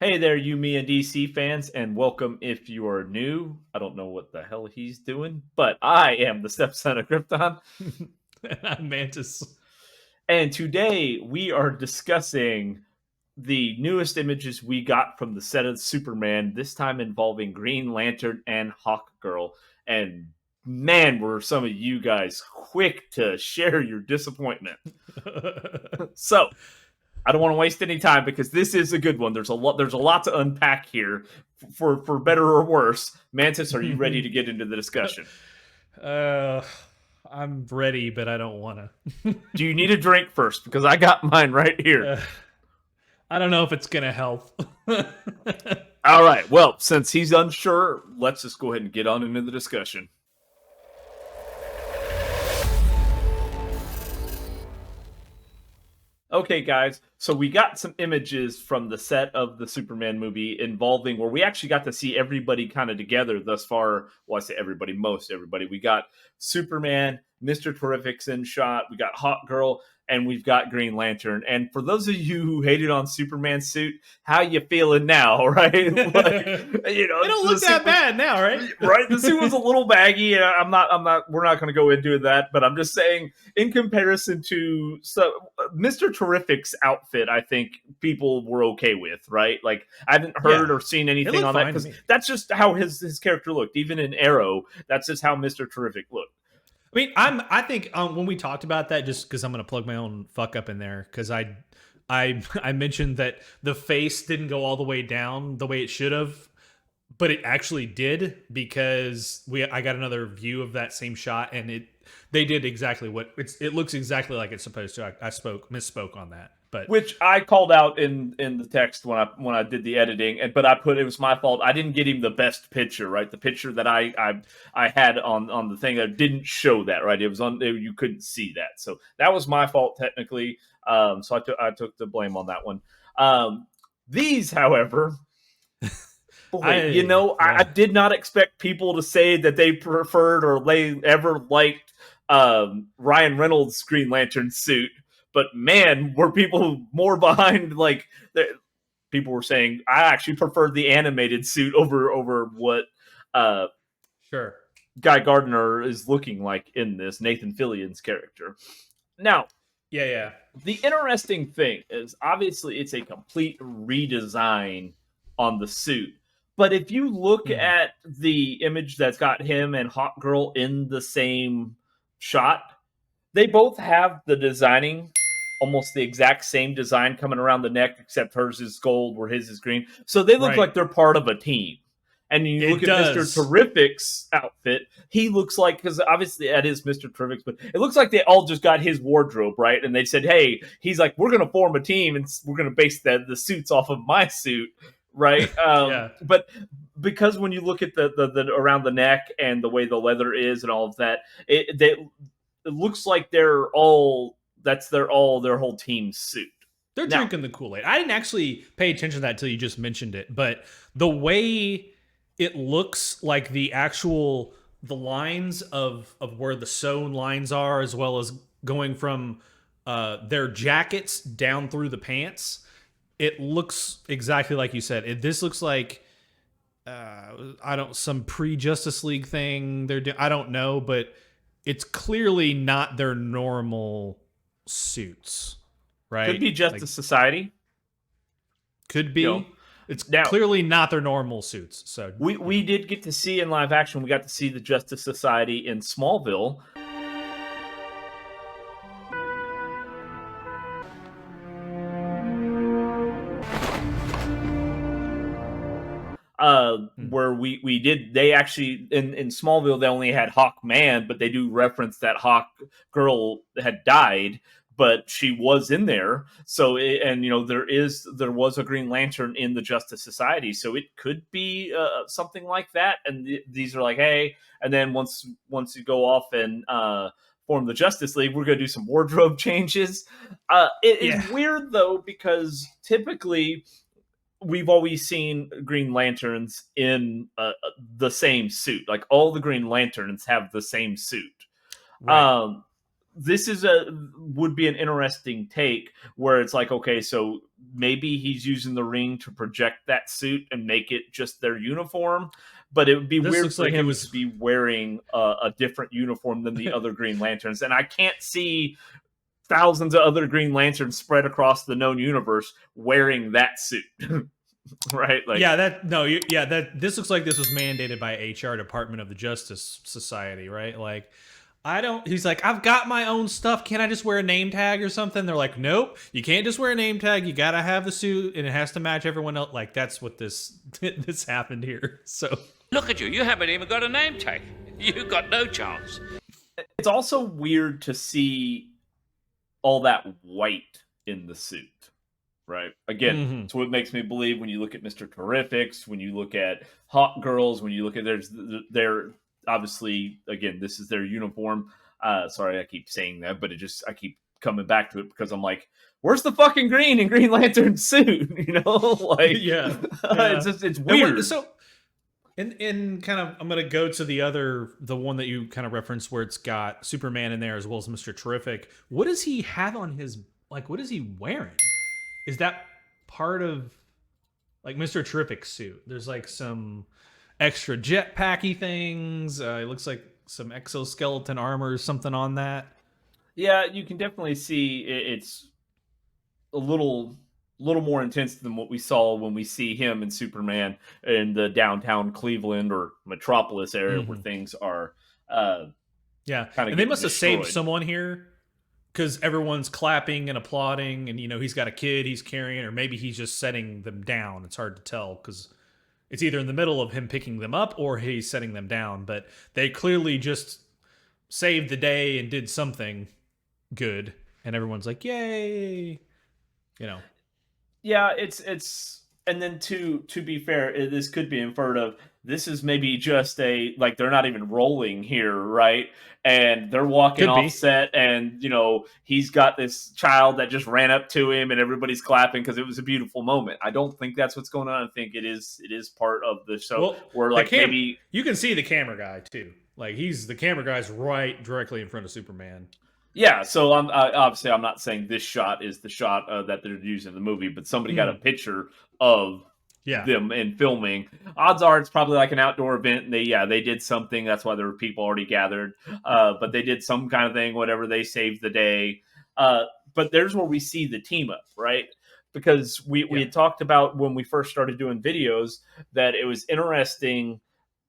Hey there, you, me, and DC fans, and welcome if you are new. I don't know what the hell he's doing, but I am the stepson of Krypton, I'm Mantis. and today we are discussing the newest images we got from the set of Superman, this time involving Green Lantern and Hawk Girl. And man, were some of you guys quick to share your disappointment. So, I don't want to waste any time because this is a good one. There's a lot to unpack here for better or worse. Mantis, are you ready to get into the discussion? uh, I'm ready, but I don't want to. Do you need a drink first? Because I got mine right here. I don't know if it's gonna help. All right. Well, since he's unsure, let's just go ahead and get on into the discussion. Okay, guys. So we got some images from the set of the Superman movie involving where we actually got to see everybody kind of together thus far. Well, I say everybody, most everybody. We got Superman, Mr. Terrific's in shot. We got Hawk Girl, and we've got Green Lantern. And for those of you who hated on Superman's suit, how you feeling now, right? Like, They don't look that bad now, right? Right, the suit was a little baggy. And we're not going to go into that, but I'm just saying, in comparison to Mr. Terrific's outfit, I think people were okay with, right? Like, I haven't heard Yeah, or seen it anything looked on that fine to because me. that's just how his character looked. Even in Arrow, that's just how Mr. Terrific looked. I mean, I think when we talked about that, just because I'm gonna plug my own fuck up in there, because I mentioned that the face didn't go all the way down the way it should have, but it actually did because I got another view of that same shot, and they did exactly what it looks exactly like it's supposed to. I misspoke on that, but Which I called out in the text when I did the editing, but I put it was my fault. I didn't get him the best picture, right? The picture that I had on the thing that didn't show that, right? It was on you couldn't see that, so that was my fault technically. So I took the blame on that one. These, however, boy, I yeah. did not expect people to say that they preferred or they ever liked Ryan Reynolds' Green Lantern suit. But man, were people more behind? Like, people were saying, I actually preferred the animated suit over what uh, Sure. Guy Gardner is looking like in this Nathan Fillion's character. Now, Yeah, yeah. the interesting thing is obviously it's a complete redesign on the suit. But if you look Mhm. at the image that's got him and Hawk Girl in the same shot, they both have the designing almost the exact same design coming around the neck, except hers is gold where his is green. So they look Right. like they're part of a team. And you look It at Mr. does. Terrific's outfit, he looks like, because obviously that is Mr. Terrific's, but it looks like they all just got his wardrobe, right? And they said, hey, he's like, we're going to form a team and we're going to base the suits off of my suit, right? Yeah. But because when you look at the around the neck and the way the leather is and all of that, it looks like they're all their whole team's suit. They're Now, drinking the Kool-Aid. I didn't actually pay attention to that until you just mentioned it, but the way it looks like the lines of where the sewn lines are, as well as going from their jackets down through the pants, it looks exactly like you said. This looks like I don't some pre-Justice League thing they're doing. I don't know, but it's clearly not their normal suits, could right? be Like, Justice Society. could You know, be. It's now clearly not their normal suits. So, we did get to see in live action. We got to see the Justice Society in Smallville, where we did they actually in Smallville they only had Hawk Man, but they do reference that Hawk Girl had died, but she was in there. So and there was a Green Lantern in the Justice Society, so it could be something like that. And these are like, hey, and then once you go off and form the Justice League, we're going to do some wardrobe changes. It is yeah. weird though because typically we've always seen Green Lanterns in the same suit. Like all the Green Lanterns have the same suit. Right. Um, this is a would be an interesting take where it's like, okay, so maybe he's using the ring to project that suit and make it just their uniform. But it would be This weird looks for like it him to was. be wearing a different uniform than the other Green Lanterns. And I can't see thousands of other Green Lanterns spread across the known universe wearing that suit. Right? Like, Yeah, that no, yeah, that this looks like this was mandated by HR Department of the Justice Society, right? Like, I don't. He's like, I've got my own stuff. Can't I just wear a name tag or something? They're like, nope, you can't just wear a name tag. You gotta have the suit, and it has to match everyone else. Like, that's what this happened here. So Look at you. You haven't even got a name tag. You got no chance. it's also weird to see all that white in the suit. Right. Again, mm-hmm. it's what makes me believe when you look at Mr. Terrifics, when you look at Hot Girls, when you look at they're obviously, again, this is their uniform. Sorry, I keep saying that, but I keep coming back to it because I'm like, where's the fucking green in Green Lantern suit? Like, yeah, it's yeah. just, it's weird. So in kind of, I'm gonna go to the one that you kind of referenced where it's got Superman in there as well as Mr. Terrific. What does he have on his, like, what is he wearing? Is that part of like Mr. Terrific's suit? There's like some extra jetpacky things. It looks like some exoskeleton armor or something on that. Yeah, you can definitely see it's a little more intense than what we saw when we see him and Superman in the downtown Cleveland or Metropolis area where Mm-hmm. things are Yeah, kind of and they getting must have saved destroyed. someone here because everyone's clapping and applauding, and he's got a kid he's carrying, or maybe he's just setting them down. It's hard to tell because it's either in the middle of him picking them up or he's setting them down. But they clearly just saved the day and did something good, and everyone's like, "Yay!" You know. Yeah, it's and then to be fair, this could be inferred of this is maybe just a like they're not even rolling here, right? And they're walking Could off be. set, and he's got this child that just ran up to him, and everybody's clapping because it was a beautiful moment. I don't think that's what's going on. I think it is part of the show Well, where the like cam maybe you can see the camera guy too. Like the camera guy's right directly in front of Superman. yeah. So obviously I'm not saying this shot is the shot that they're using in the movie, but somebody got a Mm, picture of yeah. them in filming. Odds are it's probably like an outdoor event, and they did something. That's why there were people already gathered. But they did some kind of thing, whatever. They saved the day. But there's where we see the team up, right? Because we Yeah. had talked about when we first started doing videos that it was interesting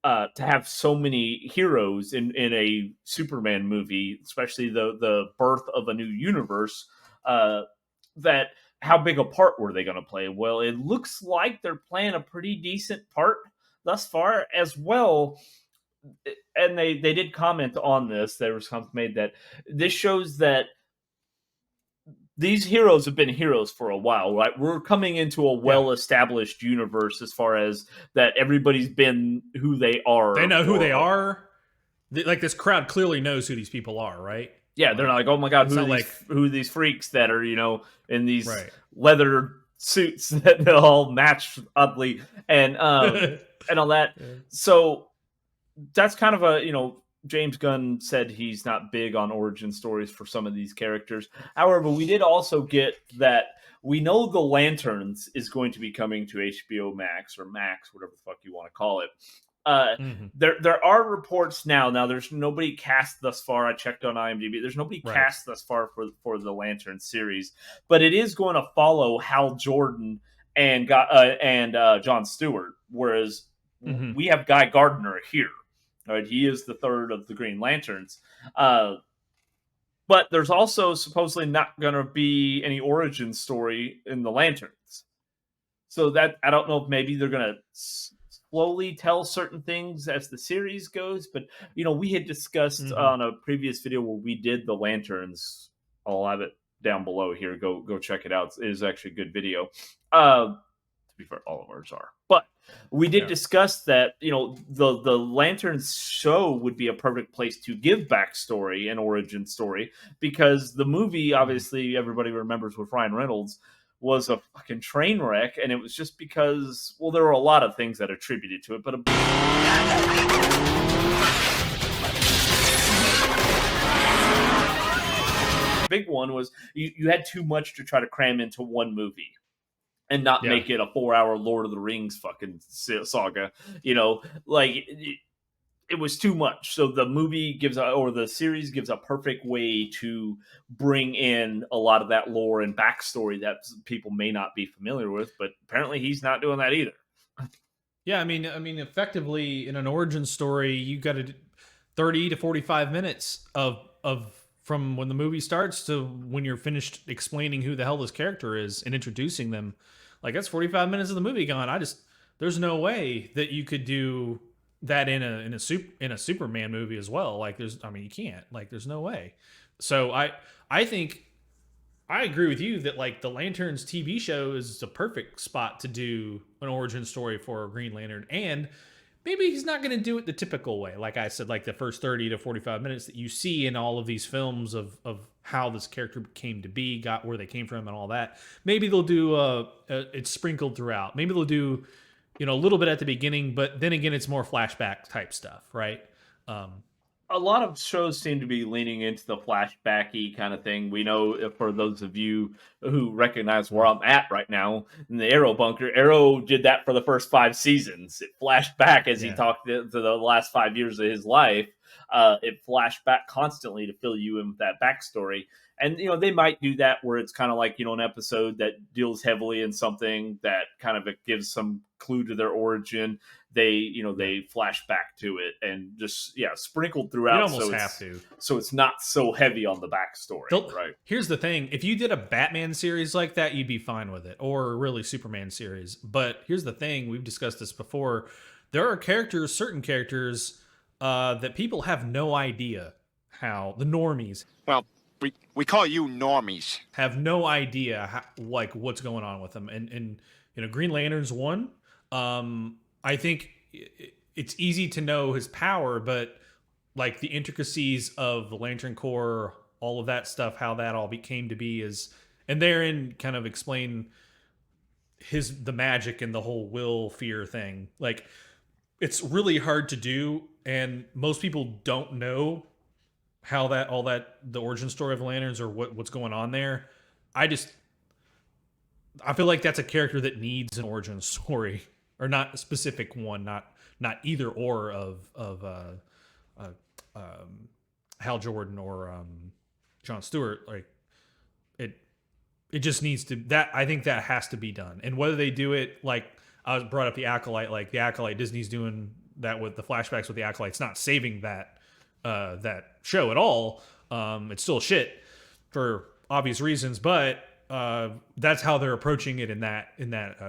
to have so many heroes in a Superman movie, especially the birth of a new universe. That how big a part were they going to play? Well, it looks like they're playing a pretty decent part thus far as well. And they did comment on this. There was comments made that this shows that these heroes have been heroes for a while, right? We're coming into a Yeah. well-established universe as far as that everybody's been who they They are know who for they are. Like this crowd clearly knows who these people are, right? yeah, they're not like, oh my god, It's not like who are these freaks that are in these right. leather suits that all match oddly and all that. Yeah. So that's kind of a James Gunn said he's not big on origin stories for some of these characters. However, we did also get that we know the Lanterns is going to be coming to HBO Max or Max, whatever the fuck you want to call it. Mm-hmm. There are reports now. Now there's nobody cast thus far. I checked on IMDb. There's nobody Right. cast thus far for the Lantern series, but it is going to follow Hal Jordan and John Stewart. Whereas Mm-hmm. we have Guy Gardner here. Right, he is the third of the Green Lanterns. But there's also supposedly not going to be any origin story in the Lanterns. So that I don't know if maybe they're going to slowly tell certain things as the series goes. But we had discussed Mm-hmm. on a previous video where we did the Lanterns. I'll have it down below here. Go check it out. It is actually a good video. To be fair, all of ours are. But we did discuss that the Lanterns show would be a perfect place to give backstory and origin story because the movie, obviously, everybody remembers with Ryan Reynolds, was a fucking train wreck, and it was just because there were a lot of things that attributed to it, but big one was you had too much to try to cram into one movie. and not Yeah. make it a 4-hour Lord of the Rings fucking saga. Like it was too much. So the movie or the series gives a perfect way to bring in a lot of that lore and backstory that people may not be familiar with. But apparently, he's not doing that either. Yeah, I mean, effectively in an origin story, you got to 30 to 45 minutes of from when the movie starts to when you're finished explaining who the hell this character is and introducing them. Like that's 45 minutes of the movie gone. There's no way that you could do that in a Superman movie as well. Like you can't. Like there's no way. So I think I agree with you that like the Lanterns TV show is a perfect spot to do an origin story for Green Lantern, and maybe he's not going to do it the typical way. Like I said, like the first 30 to 45 minutes that you see in all of these films of how this character came to be, got where they came from, and all that. Maybe they'll do it's sprinkled throughout. Maybe they'll do a little bit at the beginning, but then again, it's more flashback type stuff, right? Um, A lot of shows seem to be leaning into the flashbacky kind of thing. We know for those of you who recognize where I'm at right now in the Arrow bunker, Arrow did that for the first 5 seasons. It flashed back as he yeah. talked to the last 5 years of his life. It flashed back constantly to fill you in with that backstory. And they might do that where it's kind of like an episode that deals heavily in something that kind of gives some clue to their origin. They flash back to it and just sprinkled You'd throughout, almost have to. so it's not so heavy on the backstory, right? Here's the thing: if you did a Batman series like that, you'd be fine with it, or really Superman series. But here's the thing: we've discussed this before. There are certain characters, that people have no idea how the normies. Well, we call you normies. Have no idea like what's going on with them, and Green Lantern's one. I think it's easy to know his power, but like the intricacies of the Lantern Corps, all of that stuff, how that all came to be and therein kind of explain the magic and the whole will fear thing. Like it's really hard to do, and most people don't know how the origin story of the Lanterns or what's going on there. I feel like that's a character that needs an origin story, or not a specific one, not either or of Hal Jordan or Jon Stewart. Like it just needs to, that I think that has to be done. And whether they do it, like I was brought up the Acolyte, like the Acolyte, Disney's doing that with the flashbacks with the Acolyte. It's not saving that show at all. It's still shit for obvious reasons, but that's how they're approaching it in that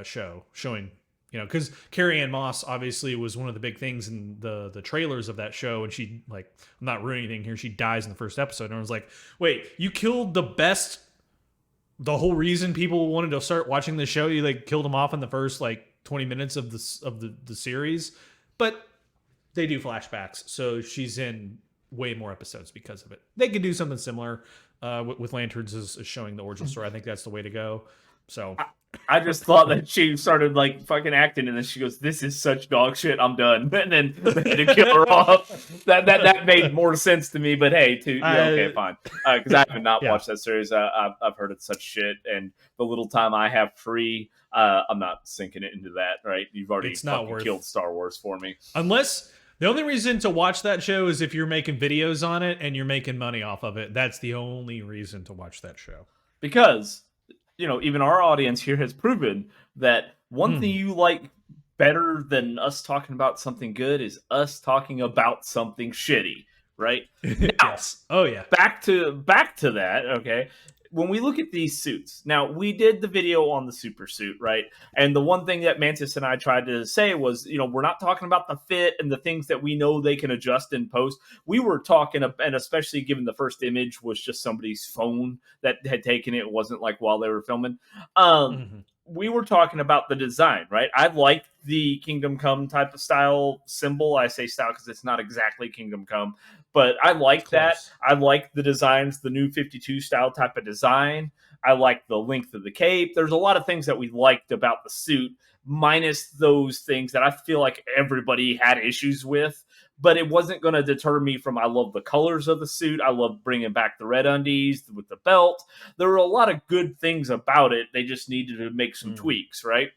show, showing because Carrie Ann Moss obviously was one of the big things in the trailers of that show, and she, like, I'm not ruining anything here, she dies in the first episode, and I was like, wait, you killed the whole reason people wanted to start watching the show. You like killed them off in the first like 20 minutes of the series, but they do flashbacks, so she's in way more episodes because of it. They could do something similar with Lanterns as showing the origin story. I think that's the way to go. So I just thought that she started like fucking acting, and then she goes, "This is such dog shit. I'm done." And then they had to kill her off. That made more sense to me. But hey, okay, fine. Because I have not watched that series. I've heard it's such shit, and the little time I have free, I'm not sinking it into that. Right? You've already fucking killed Star Wars for me. Unless the only reason to watch that show is if you're making videos on it and you're making money off of it. That's the only reason to watch that show. Because even our audience here has proven that one thing you like better than us talking about something good is us talking about something shitty, right? Now, yes. Oh yeah. Back to that, okay? When we look at these suits, now we did the video on the super suit, right? And the one thing that Mantis and I tried to say was, we're not talking about the fit and the things that we know they can adjust in post. We were talking, and especially given the first image was just somebody's phone that had taken it. It wasn't like while they were filming. We were talking about the design, right? I like the Kingdom Come type of style symbol. I say style because it's not exactly Kingdom Come, but I like that. I like the designs, the new 52 style type of design. I like the length of the cape. There's a lot of things that we liked about the suit, minus those things that I feel like everybody had issues with. But it wasn't going to deter me from I love the colors of the suit. I love bringing back the red undies with the belt. There were a lot of good things about it. They just needed to make some tweaks, right?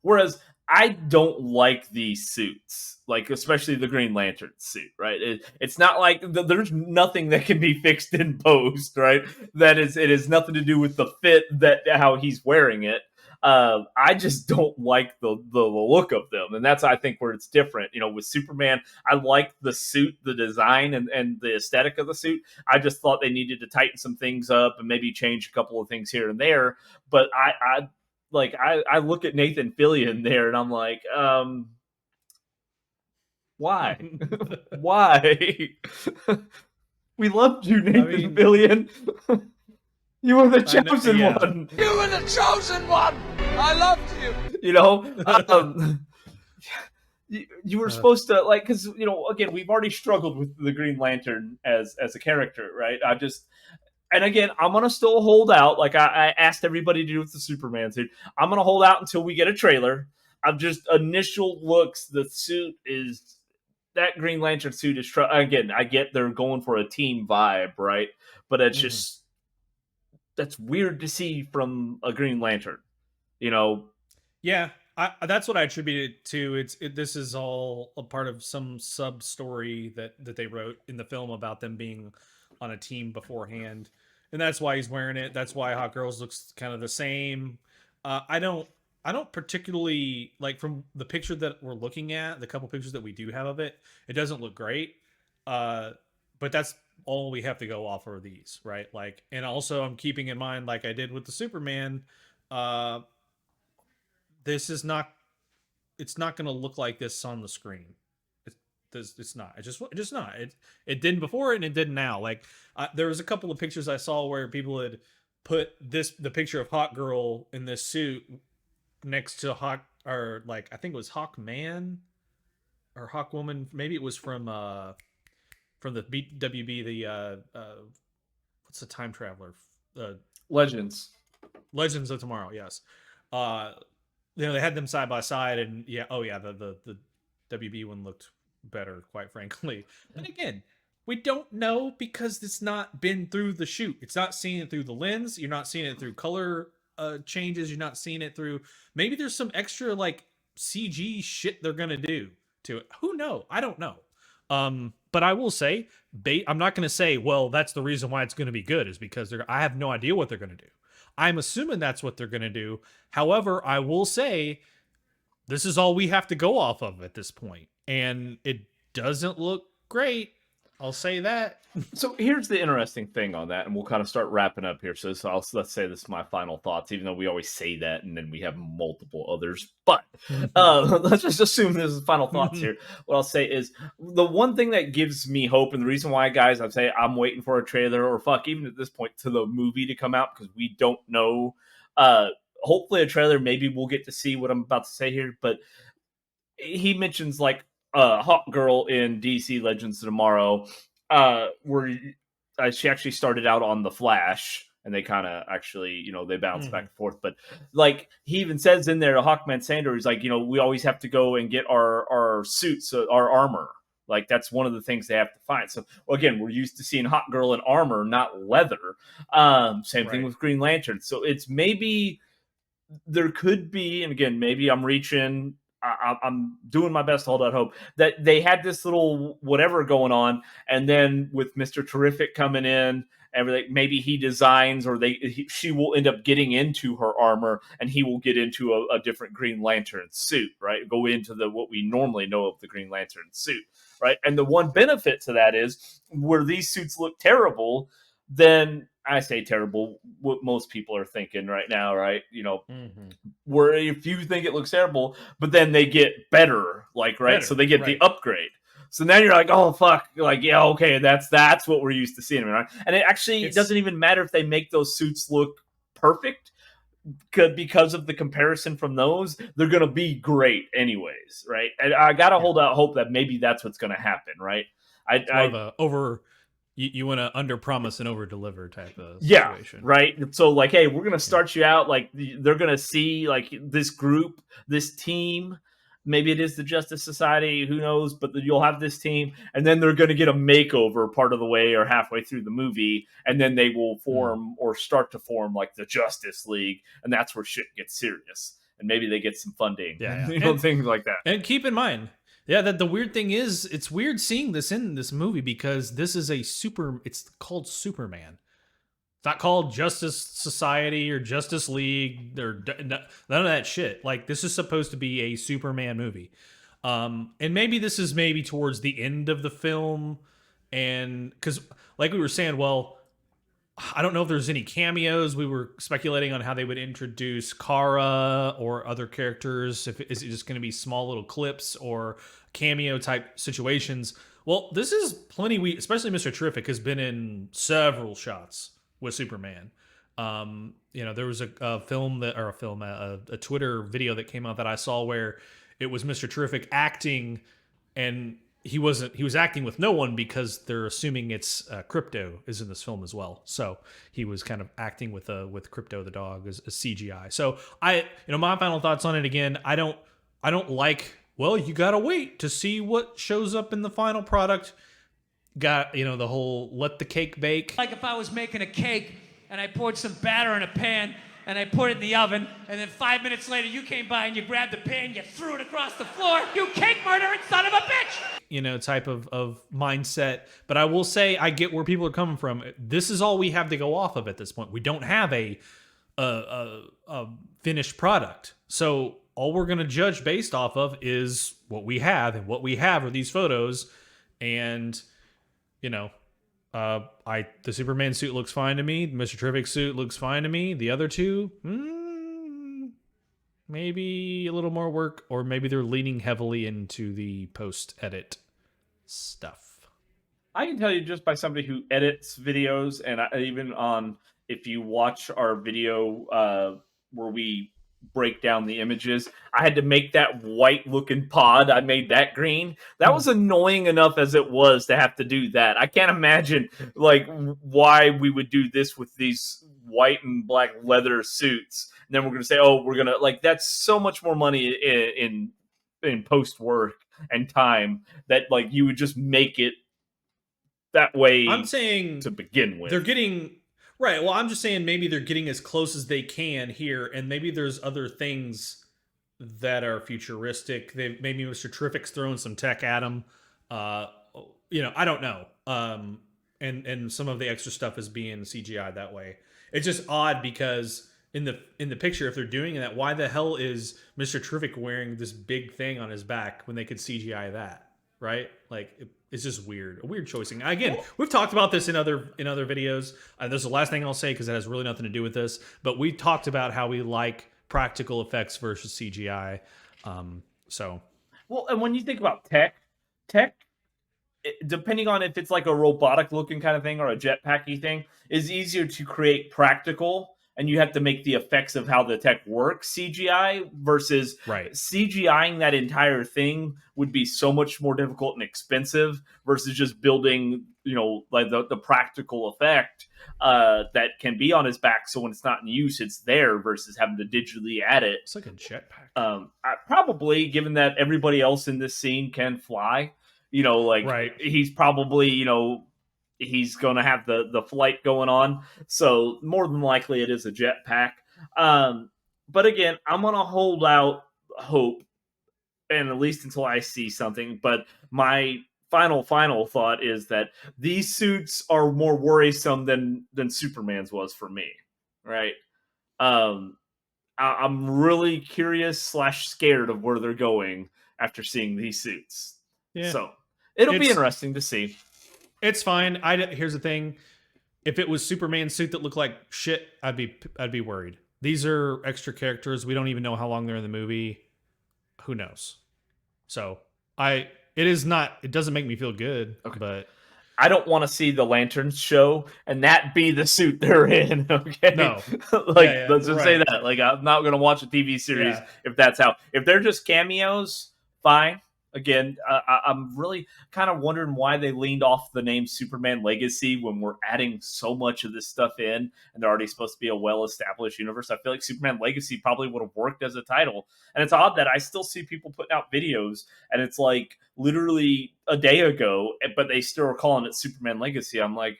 Whereas I don't like these suits, like especially the Green Lantern suit, right? It's not like there's nothing that can be fixed in post, right? That is, it has nothing to do with the fit that how he's wearing it. I just don't like the look of them, and that's I think where it's different. You know, with Superman, I like the suit, the design, and the aesthetic of the suit. I just thought they needed to tighten some things up and maybe change a couple of things here and there. But I look at Nathan Fillion there, and I'm like, why, why? We loved you, Nathan Fillion. You were the chosen one. You were the chosen one. I loved you. You know, you were supposed to like, because you know, again, we've already struggled with the Green Lantern as a character, right? And again, I'm gonna still hold out. Like I asked everybody to do with the Superman suit. I'm gonna hold out until we get a trailer. I'm just initial looks. The suit is that Green Lantern suit is. Again, I get they're going for a team vibe, right? But it's just that's weird to see from a Green Lantern. You know. Yeah, that's what I attribute it to. This is all a part of some sub story that they wrote in the film about them being on a team beforehand, and that's why he's wearing it. That's why Hot Girls looks kind of the same. I don't particularly like, from the picture that we're looking at, the couple pictures that we do have of it. It doesn't look great, but that's all we have to go off of these, right? Like, and also I'm keeping in mind, like I did with the Superman, this is not. It's not going to look like this on the screen. It's not. It's just not. It didn't before and it didn't now. Like there was a couple of pictures I saw where people had put the picture of Hawk Girl in this suit next to Hawk, or like I think it was Hawk Man or Hawk Woman. Maybe it was from the WB. The what's the time traveler? Legends of Tomorrow. Yes. You know, they had them side by side, and yeah, the WB one looked better, quite frankly. But again, we don't know because it's not been through the shoot. It's not seeing it through the lens. You're not seeing it through color changes. You're not seeing it through. Maybe there's some extra like CG shit they're gonna do to it. Who knows? I don't know. But I will say, I'm not gonna say, well, that's the reason why it's gonna be good, is because I have no idea what they're gonna do. I'm assuming that's what they're gonna do. However, I will say this is all we have to go off of at this point, and it doesn't look great. I'll say that. So here's the interesting thing on that, and we'll kind of start wrapping up here. So let's say this is my final thoughts, even though we always say that, and then we have multiple others. But let's just assume this is final thoughts here. What I'll say is the one thing that gives me hope, and the reason why, guys, I'd say I'm waiting for a trailer, or fuck, even at this point, to the movie to come out, because we don't know. Hopefully a trailer, maybe we'll get to see what I'm about to say here. But he mentions like Hawk Girl in DC Legends of Tomorrow, where she actually started out on The Flash, and they kind of actually, you know, they bounce back and forth. But like he even says in there to Hawkman Sander, he's like, you know, we always have to go and get our suits, our armor. Like that's one of the things they have to find. So again, we're used to seeing Hot Girl in armor, not leather. Same thing with Green Lantern. So it's maybe there could be, and again, maybe I'm reaching. I'm doing my best to hold out hope that they had this little whatever going on, and then with Mr. Terrific coming in, everything, maybe he designs, or she will end up getting into her armor, and he will get into a different Green Lantern suit, right? Go into what we normally know of the Green Lantern suit, right? And the one benefit to that is where these suits look terrible, then I say terrible, what most people are thinking right now, right? You know, where if you think it looks terrible, but then they get better, like, right? So they get the upgrade. So now you're like, oh, fuck. Like, yeah, okay, that's what we're used to seeing, right? And it doesn't even matter if they make those suits look perfect, because of the comparison from those, they're going to be great anyways, right? And I got to hold out hope that maybe that's what's going to happen, right? It's more of a You want to under promise and over deliver type of Yeah, situation. right. So like, hey, we're gonna start you out like they're gonna see like this group, this team. Maybe it is the Justice Society, who knows? But you'll have this team, and then they're going to get a makeover part of the way or halfway through the movie, and then they will form or start to form like the Justice League, and that's where shit gets serious. And maybe they get some funding, Yeah, things like that. And keep in mind, yeah, that the weird thing is, it's weird seeing this in this movie because this is it's called Superman. It's not called Justice Society or Justice League or none of that shit. Like, this is supposed to be a Superman movie. And maybe this is maybe towards the end of the film. And because, like we were saying, well, I don't know if there's any cameos. We were speculating on how they would introduce Kara or other characters. Is it just going to be small little clips or cameo type situations? Well, this is plenty. Especially Mr. Terrific has been in several shots with Superman. There was a Twitter video that came out that I saw where it was Mr. Terrific acting, and he was acting with no one because they're assuming it's Crypto is in this film as well. So he was kind of acting with Crypto the dog as CGI. So my final thoughts on it again, I don't like, well, you gotta wait to see what shows up in the final product. Got the whole let the cake bake. Like if I was making a cake and I poured some batter in a pan and I put it in the oven, and then 5 minutes later you came by and you grabbed the pan, you threw it across the floor, you cake murdering son of a bitch! Type of mindset. But I will say I get where people are coming from. This is all we have to go off of at this point. We don't have a finished product. So all we're going to judge based off of is what we have, and what we have are these photos. And the Superman suit looks fine to me. The Mr. Terrific suit looks fine to me. The other two, maybe a little more work, or maybe they're leaning heavily into the post-edit stuff. I can tell you just by somebody who edits videos, and even on, if you watch our video where we break down the images, I had to make that white looking pod. I made that green. That was annoying enough as it was to have to do that. I can't imagine like why we would do this with these white and black leather suits. And then we're going to say, oh, we're going to like, that's so much more money in post work and time that like you would just make it that way. I'm saying to begin with, they're getting right. Well, I'm just saying maybe they're getting as close as they can here, and maybe there's other things that are futuristic. Maybe Mr. Terrific's throwing some tech at them. I don't know. And some of the extra stuff is being CGI that way. It's just odd because in the picture, if they're doing that, why the hell is Mr. Terrific wearing this big thing on his back when they could CGI that, right? Like it's just weird, a weird choicing. Again, we've talked about this in other videos. There's the last thing I'll say because it has really nothing to do with this, but we talked about how we like practical effects versus CGI. Well, and when you think about tech, depending on if it's like a robotic looking kind of thing or a jetpacky thing, is easier to create practical, and you have to make the effects of how the tech works CGI versus CGIing that entire thing would be so much more difficult and expensive versus just building, like the practical effect that can be on his back. So when it's not in use, it's there versus having to digitally add it. It's like a jetpack. Probably, given that everybody else in this scene can fly, he's probably, he's going to have the flight going on. So more than likely it is a jetpack. But again, I'm going to hold out hope, and at least until I see something. But my final thought is that these suits are more worrisome than Superman's was for me. Right. I'm really curious / scared of where they're going after seeing these suits. Yeah. So it'll be interesting to see. It's fine. Here's the thing: if it was Superman's suit that looked like shit, I'd be worried. These are extra characters. We don't even know how long they're in the movie. Who knows? So it doesn't make me feel good. Okay. But I don't want to see the Lanterns show and that be the suit they're in. Okay, no, let's just say that. Like, I'm not going to watch a TV series if that's how. If they're just cameos, fine. again, I'm really kind of wondering why they leaned off the name Superman Legacy when we're adding so much of this stuff in, and they're already supposed to be a well-established universe. I feel like Superman Legacy probably would have worked as a title, and it's odd that I still see people putting out videos, and it's like literally a day ago, but they still are calling it Superman Legacy. I'm like,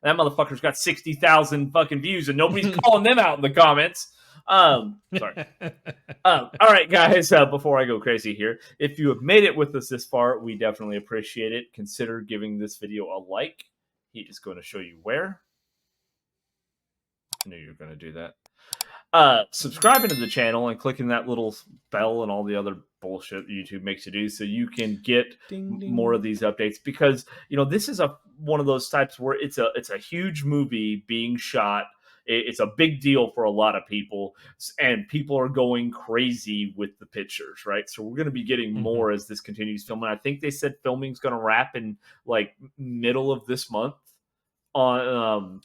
that motherfucker's got 60,000 fucking views, and nobody's calling them out in the comments. Sorry. All right, guys, before I go crazy here, if you have made it with us this far, we definitely appreciate it. Consider giving this video a like. He is going to show you where. I knew you were going to do that. Subscribing to the channel and clicking that little bell and all the other bullshit YouTube makes you do so you can get Ding, ding. more of these updates, because this is one of those types where it's a huge movie being shot. It's a big deal for a lot of people, and people are going crazy with the pictures, right? So we're going to be getting more as this continues filming. I think they said filming's going to wrap in like middle of this month on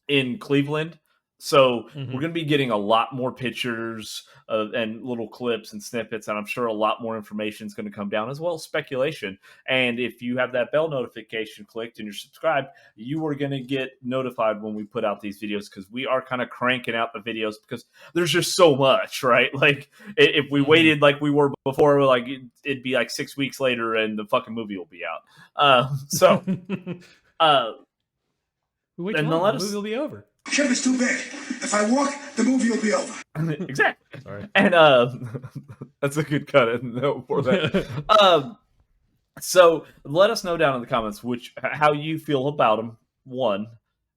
in Cleveland. So we're going to be getting a lot more pictures and little clips and snippets, and I'm sure a lot more information is going to come down, as well as speculation. And if you have that bell notification clicked and you're subscribed, you are going to get notified when we put out these videos, because we are kind of cranking out the videos because there's just so much, right? Like if we waited like we were before, like it'd be like 6 weeks later and the fucking movie will be out. Wait and too long, let the us movie will be over. Ship is too big. If I walk, the movie will be over. Exactly. Sorry. And that's a good cut in for that. So let us know down in the comments how you feel about them. One,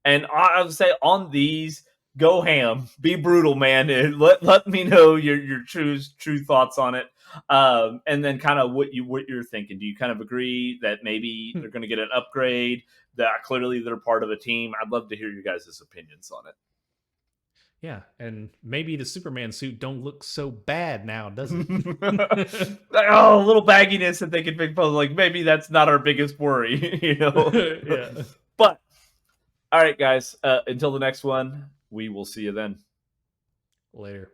and I would say on these, go ham, be brutal, man. And let me know your true thoughts on it. And then kind of what you're thinking. Do you kind of agree that maybe they're going to get an upgrade? That clearly they're part of a team. I'd love to hear your guys' opinions on it. Yeah, and maybe the Superman suit don't look so bad now, does it? A little bagginess that they can pick. Like maybe that's not our biggest worry, Yeah. But all right, guys. Until the next one, we will see you then. Later.